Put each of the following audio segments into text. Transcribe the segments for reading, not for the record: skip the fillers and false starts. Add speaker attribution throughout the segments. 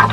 Speaker 1: Hello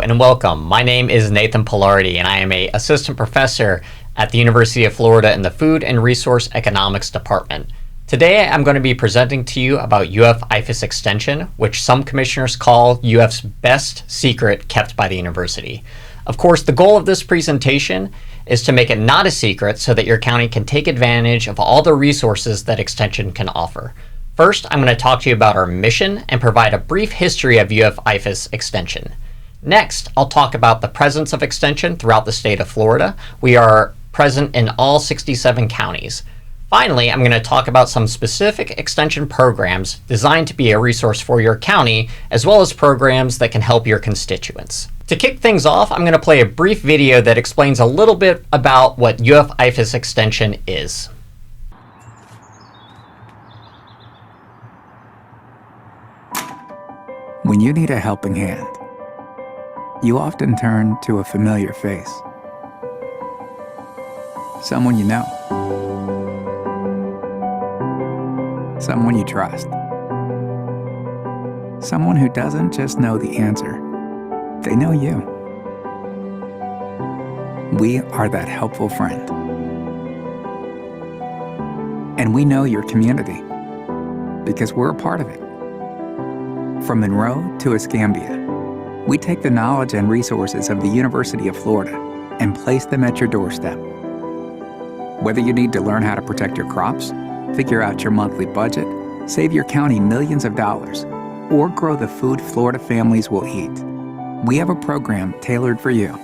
Speaker 1: and welcome. My name is Nathan Palardy and I am an assistant professor at the University of Florida in the Food and Resource Economics Department. Today I'm going to be presenting to you about UF IFAS Extension, which some commissioners call UF's best secret kept by the university. Of course, the goal of this presentation is to make it not a secret so that your county can take advantage of all the resources that Extension can offer. First, I'm going to talk to you about our mission and provide a brief history of UF IFAS Extension. Next, I'll talk about the presence of Extension throughout the state of Florida. We are present in all 67 counties. Finally, I'm going to talk about some specific Extension programs designed to be a resource for your county, as well as programs that can help your constituents. To kick things off, I'm going to play a brief video that explains a little bit about what UF IFAS Extension is.
Speaker 2: When you need a helping hand, you often turn to a familiar face. Someone you know. Someone you trust. Someone who doesn't just know the answer, they know you. We are that helpful friend. And we know your community because we're a part of it. From Monroe to Escambia, we take the knowledge and resources of the University of Florida and place them at your doorstep. Whether you need to learn how to protect your crops, figure out your monthly budget, save your county millions of dollars, or grow the food Florida families will eat, we have a program tailored for you.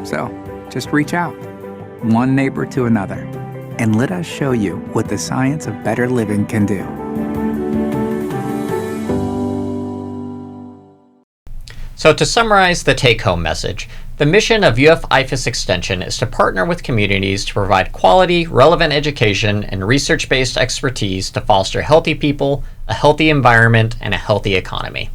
Speaker 2: So just reach out, one neighbor to another, and let us show you what the science of better living can do.
Speaker 1: So to summarize the take-home message, the mission of UF IFAS Extension is to partner with communities to provide quality, relevant education and research-based expertise to foster healthy people, a healthy environment, and a healthy economy.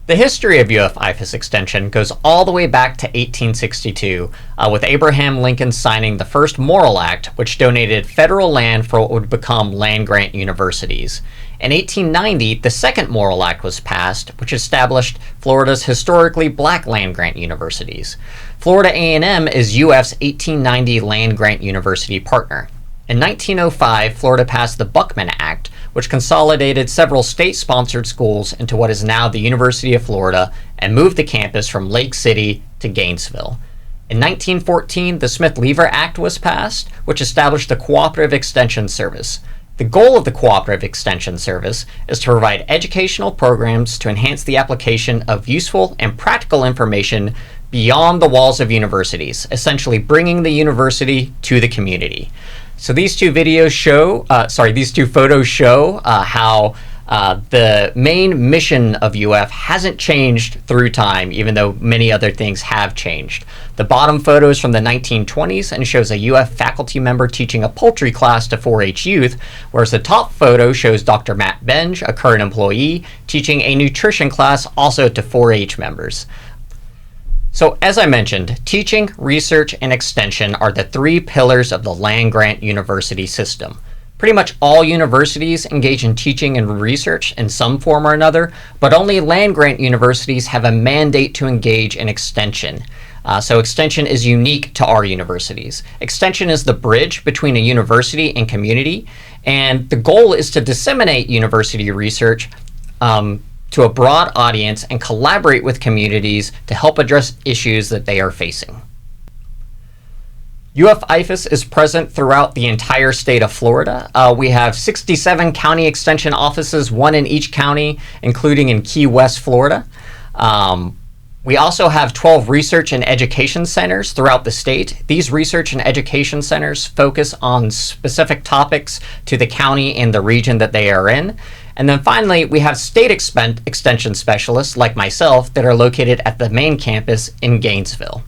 Speaker 1: The history of UF IFAS Extension goes all the way back to 1862, with Abraham Lincoln signing the first Morrill Act, which donated federal land for what would become land-grant universities. In 1890, the second Morrill Act was passed, which established Florida's historically black land-grant universities. Florida A&M is UF's 1890 land-grant university partner. In 1905, Florida passed the Buckman Act, which consolidated several state-sponsored schools into what is now the University of Florida and moved the campus from Lake City to Gainesville. In 1914, the Smith-Lever Act was passed, which established the Cooperative Extension Service. The goal of the Cooperative Extension Service is to provide educational programs to enhance the application of useful and practical information beyond the walls of universities, essentially bringing the university to the community. So these two photos show how the main mission of UF hasn't changed through time, even though many other things have changed. The bottom photo is from the 1920s and shows a UF faculty member teaching a poultry class to 4-H youth, whereas the top photo shows Dr. Matt Benj, a current employee, teaching a nutrition class also to 4-H members. So as I mentioned, teaching, research, and extension are the three pillars of the land-grant university system. Pretty much all universities engage in teaching and research in some form or another, but only land-grant universities have a mandate to engage in extension. So extension is unique to our universities. Extension is the bridge between a university and community, and the goal is to disseminate university research to a broad audience and collaborate with communities to help address issues that they are facing. UF IFAS is present throughout the entire state of Florida. We have 67 county extension offices, one in each county, including in Key West, Florida. We also have 12 research and education centers throughout the state. These research and education centers focus on specific topics to the county and the region that they are in. And then finally, we have state extension specialists like myself that are located at the main campus in Gainesville.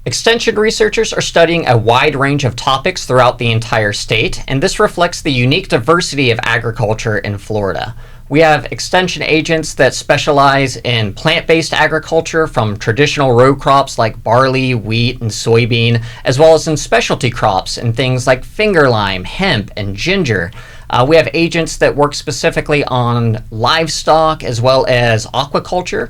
Speaker 1: Extension researchers are studying a wide range of topics throughout the entire state, and this reflects the unique diversity of agriculture in Florida. We have extension agents that specialize in plant-based agriculture, from traditional row crops like barley, wheat, and soybean, as well as in specialty crops in things like finger lime, hemp, and ginger. We have agents that work specifically on livestock as well as aquaculture.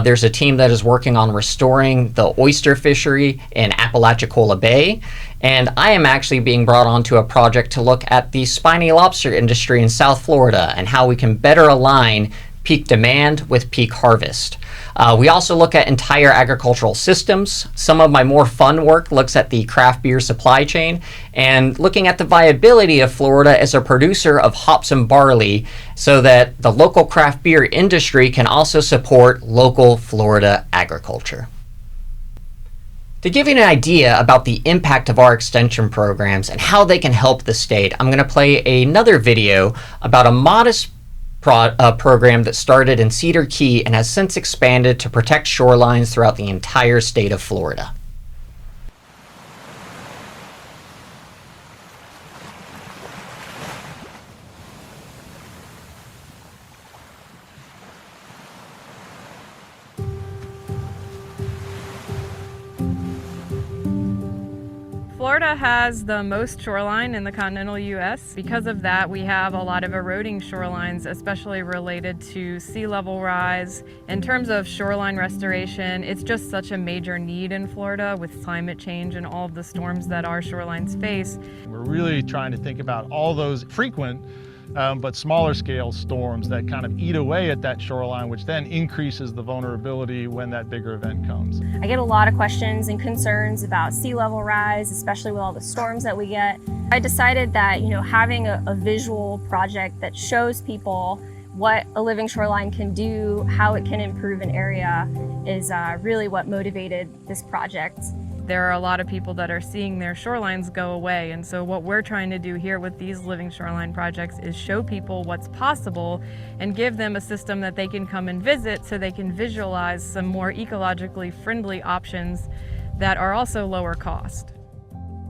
Speaker 1: There's a team that is working on restoring the oyster fishery in Apalachicola Bay. And I am actually being brought onto a project to look at the spiny lobster industry in South Florida and how we can better align peak demand with peak harvest. We also look at entire agricultural systems. Some of my more fun work looks at the craft beer supply chain and looking at the viability of Florida as a producer of hops and barley so that the local craft beer industry can also support local Florida agriculture. To give you an idea about the impact of our extension programs and how they can help the state, I'm going to play another video about a modest program that started in Cedar Key and has since expanded to protect shorelines throughout the entire state of Florida.
Speaker 3: Florida has the most shoreline in the continental U.S. Because of that, we have a lot of eroding shorelines, especially related to sea level rise. In terms of shoreline restoration, it's just such a major need in Florida with climate change and all of the storms that our shorelines face.
Speaker 4: We're really trying to think about all those frequent but smaller scale storms that kind of eat away at that shoreline, which then increases the vulnerability when that bigger event comes.
Speaker 5: I get a lot of questions and concerns about sea level rise, especially with all the storms that we get. I decided that, having a visual project that shows people what a living shoreline can do, how it can improve an area, is really what motivated this project.
Speaker 3: There are a lot of people that are seeing their shorelines go away, and so what we're trying to do here with these living shoreline projects is show people what's possible and give them a system that they can come and visit so they can visualize some more ecologically friendly options that are also lower cost.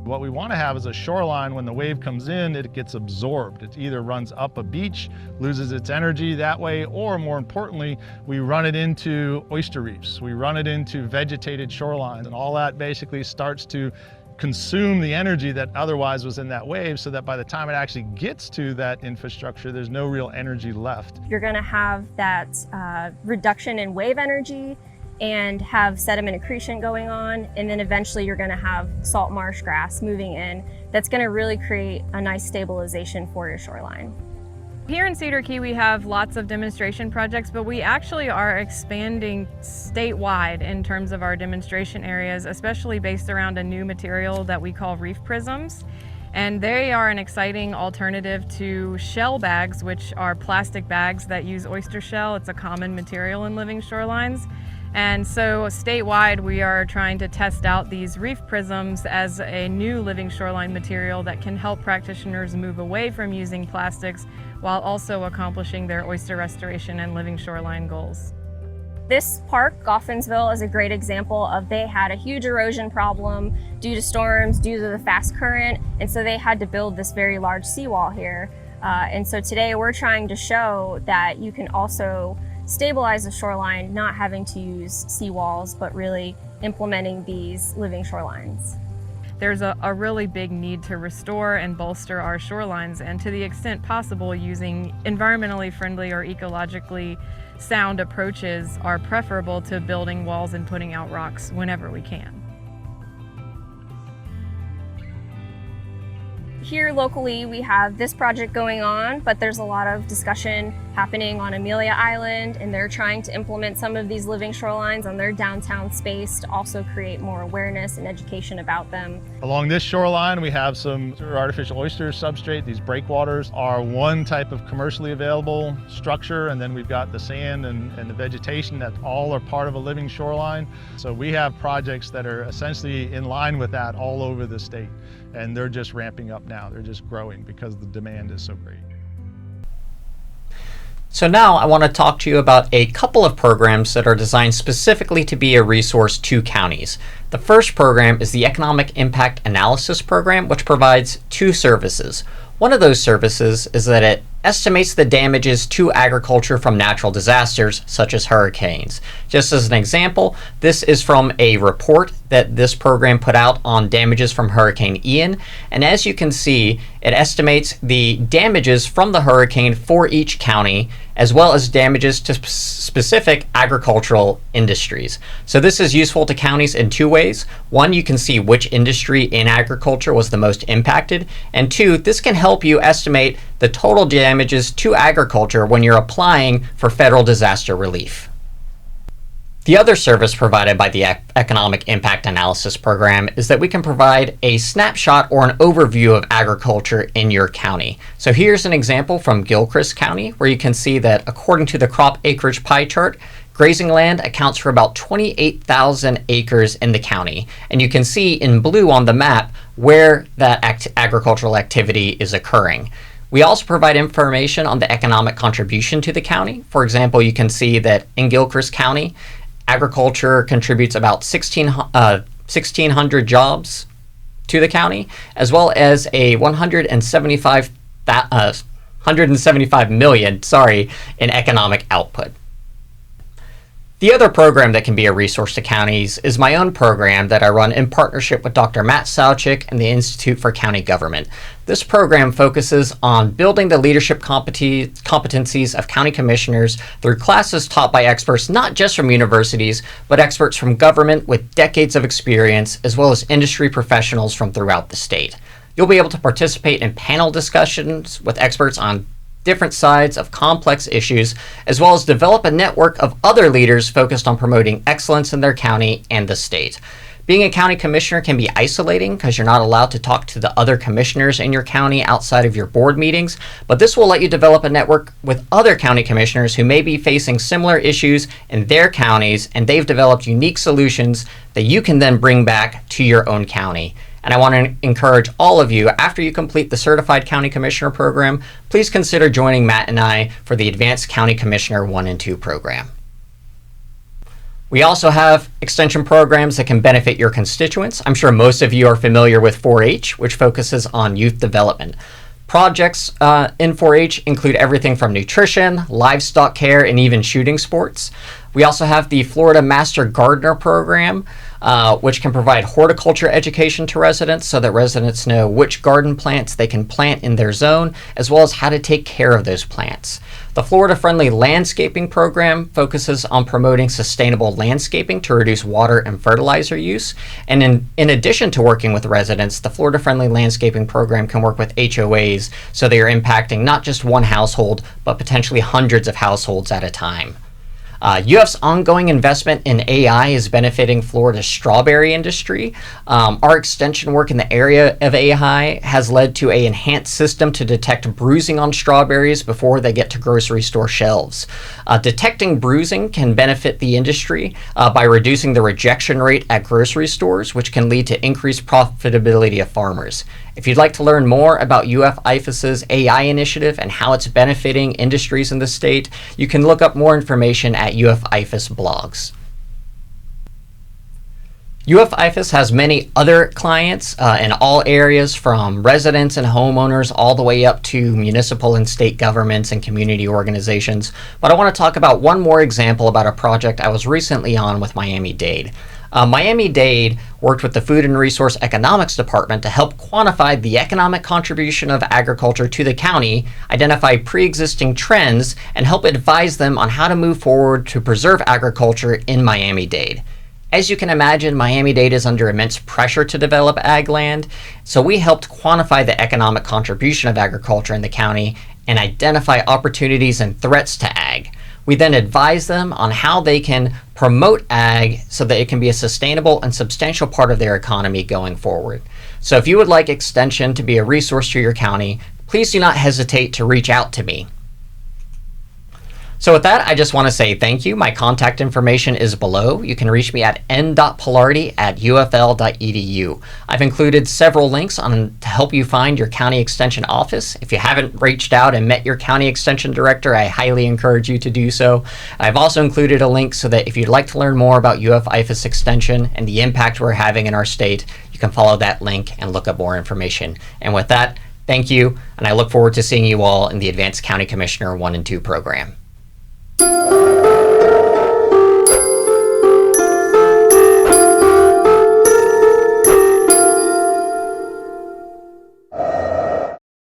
Speaker 4: What we want to have is a shoreline. When the wave comes in, it gets absorbed. It either runs up a beach, loses its energy that way, or more importantly, we run it into oyster reefs. We run it into vegetated shorelines, and all that basically starts to consume the energy that otherwise was in that wave, so that by the time it actually gets to that infrastructure, there's no real energy left.
Speaker 5: You're going to have that reduction in wave energy and have sediment accretion going on, and then eventually you're going to have salt marsh grass moving in. That's going to really create a nice stabilization for your shoreline.
Speaker 3: Here in Cedar Key, we have lots of demonstration projects, but we actually are expanding statewide in terms of our demonstration areas, especially based around a new material that we call reef prisms. And they are an exciting alternative to shell bags, which are plastic bags that use oyster shell. It's a common material in living shorelines. And so statewide, we are trying to test out these reef prisms as a new living shoreline material that can help practitioners move away from using plastics while also accomplishing their oyster restoration and living shoreline goals.
Speaker 5: This park, Goffinsville, is a great example of they had a huge erosion problem due to storms, due to the fast current, and so they had to build this very large seawall here. And so today we're trying to show that you can also stabilize the shoreline, not having to use seawalls, but really implementing these living shorelines.
Speaker 3: There's a really big need to restore and bolster our shorelines, and to the extent possible, using environmentally friendly or ecologically sound approaches are preferable to building walls and putting out rocks whenever we can.
Speaker 5: Here locally, we have this project going on, but there's a lot of discussion happening on Amelia Island, and they're trying to implement some of these living shorelines on their downtown space to also create more awareness and education about them.
Speaker 4: Along this shoreline, we have some artificial oyster substrate. These breakwaters are one type of commercially available structure, and then we've got the sand and the vegetation that all are part of a living shoreline. So we have projects that are essentially in line with that all over the state, and they're just ramping up now. They're just growing because the demand is so great.
Speaker 1: So now I want to talk to you about a couple of programs that are designed specifically to be a resource to counties. The first program is the Economic Impact Analysis Program, which provides two services. One of those services is that it estimates the damages to agriculture from natural disasters such as hurricanes. Just as an example, this is from a report that this program put out on damages from Hurricane Ian, and as you can see, it estimates the damages from the hurricane for each county, as well as damages to specific agricultural industries. So this is useful to counties in two ways. One, you can see which industry in agriculture was the most impacted, and two, this can help you estimate the total damages to agriculture when you're applying for federal disaster relief. The other service provided by the Economic Impact Analysis Program is that we can provide a snapshot or an overview of agriculture in your county. So here's an example from Gilchrist County, where you can see that according to the crop acreage pie chart, grazing land accounts for about 28,000 acres in the county. And you can see in blue on the map where that agricultural activity is occurring. We also provide information on the economic contribution to the county. For example, you can see that in Gilchrist County, agriculture contributes about 1,600 jobs to the county, as well as a 175 million in economic output. The other program that can be a resource to counties is my own program that I run in partnership with Dr. Matt Sauchik and the Institute for County Government. This program focuses on building the leadership competencies of county commissioners through classes taught by experts not just from universities, but experts from government with decades of experience, as well as industry professionals from throughout the state. You'll be able to participate in panel discussions with experts on different sides of complex issues, as well as develop a network of other leaders focused on promoting excellence in their county and the state. Being a county commissioner can be isolating because you're not allowed to talk to the other commissioners in your county outside of your board meetings, but this will let you develop a network with other county commissioners who may be facing similar issues in their counties, and they've developed unique solutions that you can then bring back to your own county. And I want to encourage all of you, after you complete the Certified County Commissioner program, please consider joining Matt and I for the Advanced County Commissioner 1 and 2 program. We also have extension programs that can benefit your constituents. I'm sure most of you are familiar with 4-H, which focuses on youth development. Projects in 4-H include everything from nutrition, livestock care, and even shooting sports. We also have the Florida Master Gardener program, which can provide horticulture education to residents so that residents know which garden plants they can plant in their zone, as well as how to take care of those plants. The Florida Friendly Landscaping program focuses on promoting sustainable landscaping to reduce water and fertilizer use. And in addition to working with residents, the Florida Friendly Landscaping program can work with HOAs so they are impacting not just one household, but potentially hundreds of households at a time. UF's ongoing investment in AI is benefiting Florida's strawberry industry. Our extension work in the area of AI has led to an enhanced system to detect bruising on strawberries before they get to grocery store shelves. Detecting bruising can benefit the industry by reducing the rejection rate at grocery stores, which can lead to increased profitability of farmers. If you'd like to learn more about IFAS's AI initiative and how it's benefiting industries in the state, you can look up more information at IFAS blogs. IFAS has many other clients in all areas, from residents and homeowners all the way up to municipal and state governments and community organizations. But I want to talk about one more example about a project I was recently on with Miami-Dade. Miami-Dade worked with the Food and Resource Economics Department to help quantify the economic contribution of agriculture to the county, identify pre-existing trends, and help advise them on how to move forward to preserve agriculture in Miami-Dade. As you can imagine, Miami-Dade is under immense pressure to develop ag land, so we helped quantify the economic contribution of agriculture in the county and identify opportunities and threats to ag. We then advise them on how they can promote ag so that it can be a sustainable and substantial part of their economy going forward. So if you would like Extension to be a resource to your county, please do not hesitate to reach out to me. So with that, I just want to say thank you. My contact information is below. You can reach me at n.palardy@ufl.edu. I've included several links to help you find your county extension office. If you haven't reached out and met your county extension director, I highly encourage you to do so. I've also included a link so that if you'd like to learn more about IFAS Extension and the impact we're having in our state, you can follow that link and look up more information. And with that, Thank you, and I look forward to seeing you all in the Advanced County Commissioner 1 and 2 program.